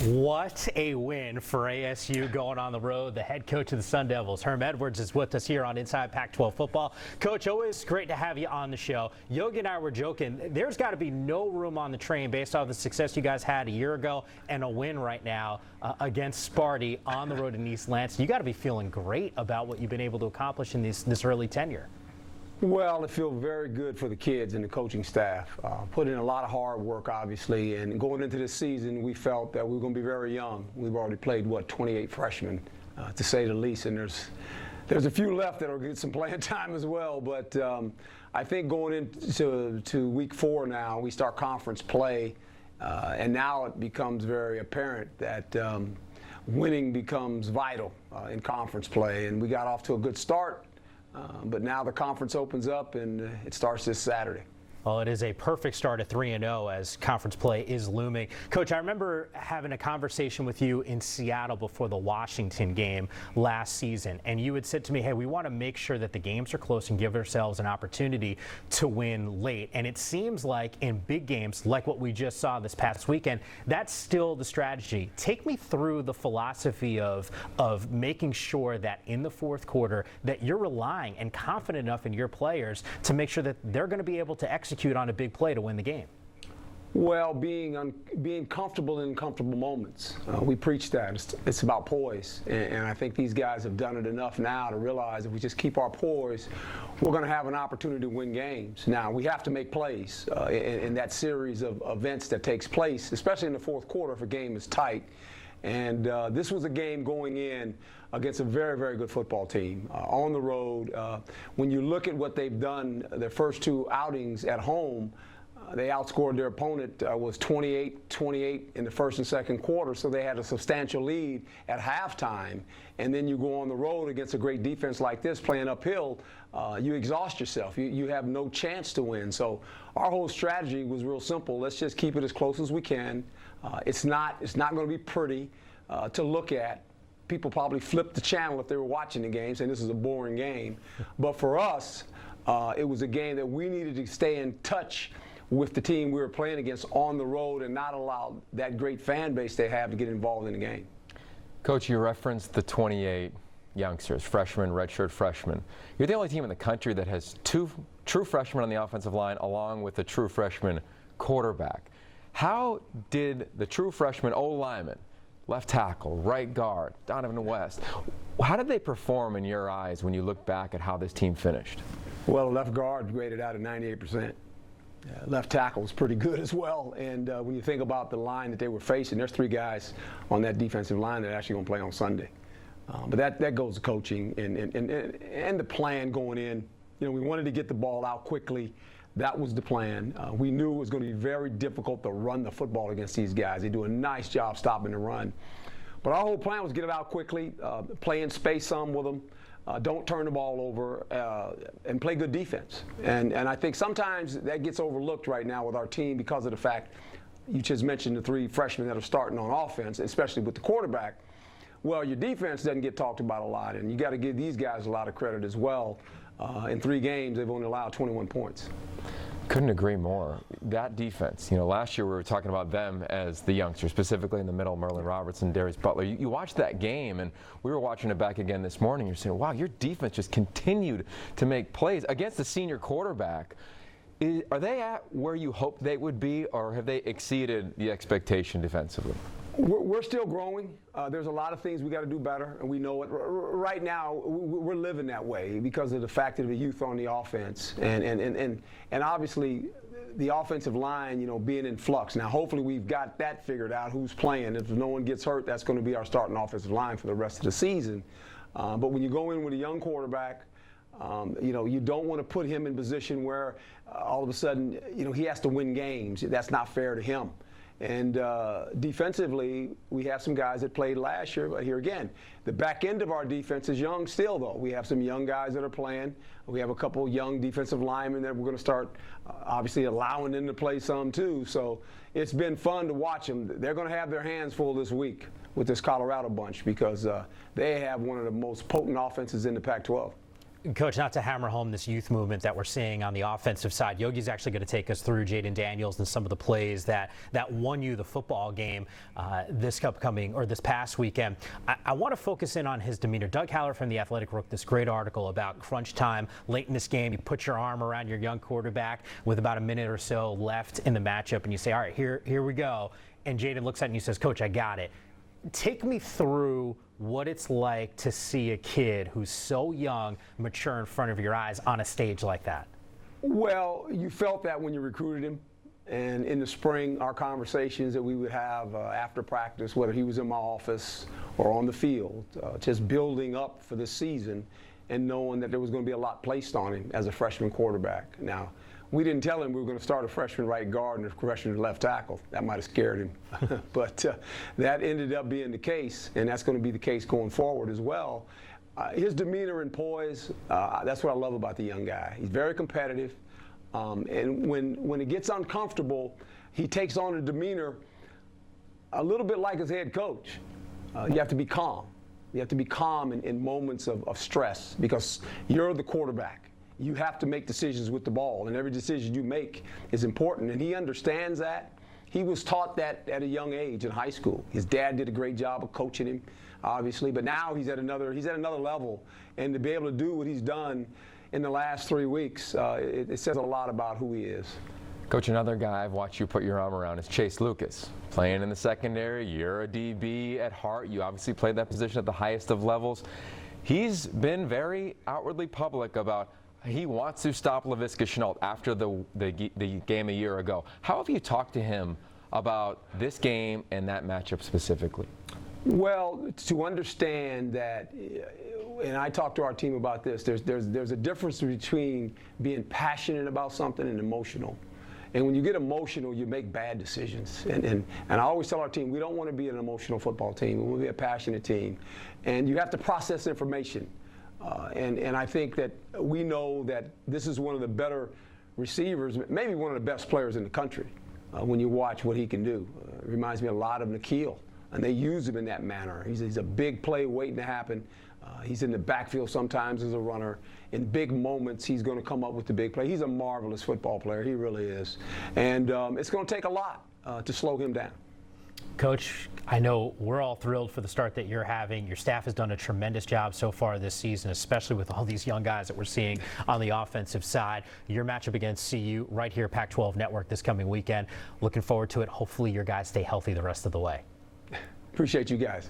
What a win for ASU going on the road. The head coach of the Sun Devils, Herm Edwards, is with us here on Inside Pac-12 Football. Coach, always great to have you on the show. Yogi and I were joking, there's got to be no room on the train based off the success you guys had a year ago and a win right now against Sparty on the road in East Lansing. You got to be feeling great about what you've been able to accomplish in this early tenure. Well, it feels very good for the kids and the coaching staff. Put in a lot of hard work, obviously, and going into this season, we felt that we were going to be very young. We've already played, 28 freshmen, to say the least, and there's a few left that will get some playing time as well. But I think going into week 4 now, we start conference play, and now it becomes very apparent that winning becomes vital in conference play, and we got off to a good start. But now the conference opens up and it starts this Saturday. Well, it is a perfect start at 3-0 as conference play is looming. Coach, I remember having a conversation with you in Seattle before the Washington game last season, and you had said to me, hey, we want to make sure that the games are close and give ourselves an opportunity to win late. And it seems like in big games, like what we just saw this past weekend, that's still the strategy. Take me through the philosophy of making sure that in the fourth quarter that you're relying and confident enough in your players to make sure that they're going to be able to execute on a big play to win the game. Well, being comfortable in comfortable moments. We preach that. It's about poise. And I think these guys have done it enough now to realize if we just keep our poise, we're going to have an opportunity to win games. Now, we have to make plays in that series of events that takes place, especially in the fourth quarter if a game is tight. And this was a game going in against a very, very good football team on the road. When you look at what they've done, their first 2 outings at home, they outscored their opponent was 28-28 in the first and second quarter, so they had a substantial lead at halftime. And then you go on the road against a great defense like this, playing uphill, you exhaust yourself. You have no chance to win. So our whole strategy was real simple. Let's just keep it as close as we can. It's not going to be pretty to look at. People probably flipped the channel if they were watching the game, saying this is a boring game. But for us, it was a game that we needed to stay in touch with the team we were playing against on the road and not allow that great fan base they have to get involved in the game. Coach, you referenced the 28 youngsters, freshmen, redshirt freshmen. You're the only team in the country that has 2 true freshmen on the offensive line along with a true freshman quarterback. How did the true freshman O-lineman, left tackle, right guard, Donovan West, how did they perform in your eyes when you look back at how this team finished? Well, left guard graded out at 98%. Left tackle was pretty good as well. And when you think about the line that they were facing, there's 3 guys on that defensive line that are actually going to play on Sunday. But that goes to coaching and the plan going in. You know, we wanted to get the ball out quickly. That was the plan. We knew it was going to be very difficult to run the football against these guys. They do a nice job stopping the run. But our whole plan was get it out quickly, play in space some with them, don't turn the ball over, and play good defense. And I think sometimes that gets overlooked right now with our team because of the fact you just mentioned the 3 freshmen that are starting on offense, especially with the quarterback. Well, your defense doesn't get talked about a lot, and you got to give these guys a lot of credit as well. In 3 games, they've only allowed 21 points. Couldn't agree more. That defense, you know, last year we were talking about them as the youngsters, specifically in the middle, Merlin Robertson, Darius Butler. You watched that game, and we were watching it back again this morning. You're saying, wow, your defense just continued to make plays against the senior quarterback. Are they at where you hoped they would be, or have they exceeded the expectation defensively? We're still growing. There's a lot of things we got to do better, and we know it. Right now, we're living that way because of the fact of the youth on the offense, and obviously the offensive line, you know, being in flux. Now, hopefully, we've got that figured out. Who's playing? If no one gets hurt, that's going to be our starting offensive line for the rest of the season. But when you go in with a young quarterback, you know, you don't want to put him in position where all of a sudden, you know, he has to win games. That's not fair to him. And defensively, we have some guys that played last year, but here again, the back end of our defense is young still, though. We have some young guys that are playing. We have a couple young defensive linemen that we're going to start obviously allowing them to play some too. So it's been fun to watch them. They're going to have their hands full this week with this Colorado bunch because they have one of the most potent offenses in the Pac-12. Coach, not to hammer home this youth movement that we're seeing on the offensive side, Yogi's actually going to take us through Jayden Daniels and some of the plays that won you the football game this past weekend. I want to focus in on his demeanor. Doug Haller from The Athletic wrote this great article about crunch time late in this game. You put your arm around your young quarterback with about a minute or so left in the matchup, and you say, all right, here we go. And Jayden looks at it and he says, Coach, I got it. Take me through what it's like to see a kid who's so young mature in front of your eyes on a stage like that. Well, you felt that when you recruited him. And in the spring, our conversations that we would have after practice, whether he was in my office or on the field, just building up for this season and knowing that there was going to be a lot placed on him as a freshman quarterback. Now, we didn't tell him we were going to start a freshman right guard and a freshman left tackle. That might have scared him. But that ended up being the case, and that's going to be the case going forward as well. His demeanor and poise, that's what I love about the young guy. He's very competitive. And when it gets uncomfortable, he takes on a demeanor a little bit like his head coach. You have to be calm. You have to be calm in moments of stress because you're the quarterback. You have to make decisions with the ball, and every decision you make is important. And he understands that. He was taught that at a young age in high school. His dad did a great job of coaching him, obviously, but now he's at another level. And to be able to do what he's done in the last 3 weeks, it says a lot about who he is. Coach, another guy I've watched you put your arm around is Chase Lucas. Playing in the secondary, you're a DB at heart. You obviously played that position at the highest of levels. He's been very outwardly public about he wants to stop Laviska Shenault after the game a year ago. How have you talked to him about this game and that matchup specifically? Well, to understand that, and I talked to our team about this, there's a difference between being passionate about something and emotional. And when you get emotional, you make bad decisions. And I always tell our team, we don't want to be an emotional football team. We want to be a passionate team. And you have to process information. And I think that we know that this is one of the better receivers, maybe one of the best players in the country when you watch what he can do. It reminds me a lot of Nikhil, and they use him in that manner. He's a big play waiting to happen. He's in the backfield sometimes as a runner. In big moments, he's going to come up with the big play. He's a marvelous football player. He really is. And it's going to take a lot to slow him down. Coach, I know we're all thrilled for the start that you're having. Your staff has done a tremendous job so far this season, especially with all these young guys that we're seeing on the offensive side. Your matchup against CU right here, Pac-12 Network, this coming weekend. Looking forward to it. Hopefully your guys stay healthy the rest of the way. Appreciate you guys.